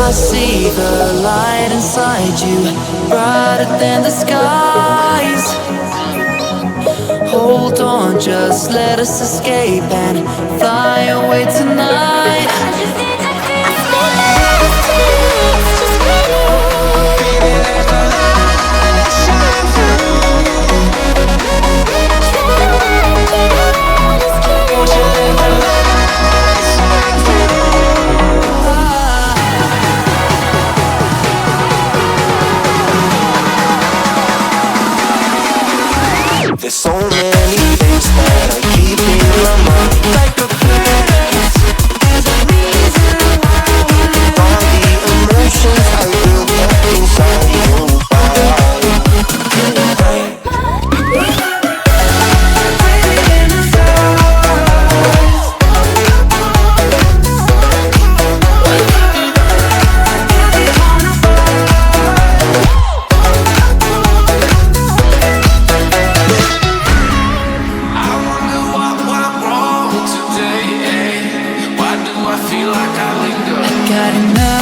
I see the light inside you, brighter than the skies. Hold on, just let us escape and fly away tonight. There's so many things that I keep in my mind, like a past. There's a reason why all the emotions I built up inside you. Got enough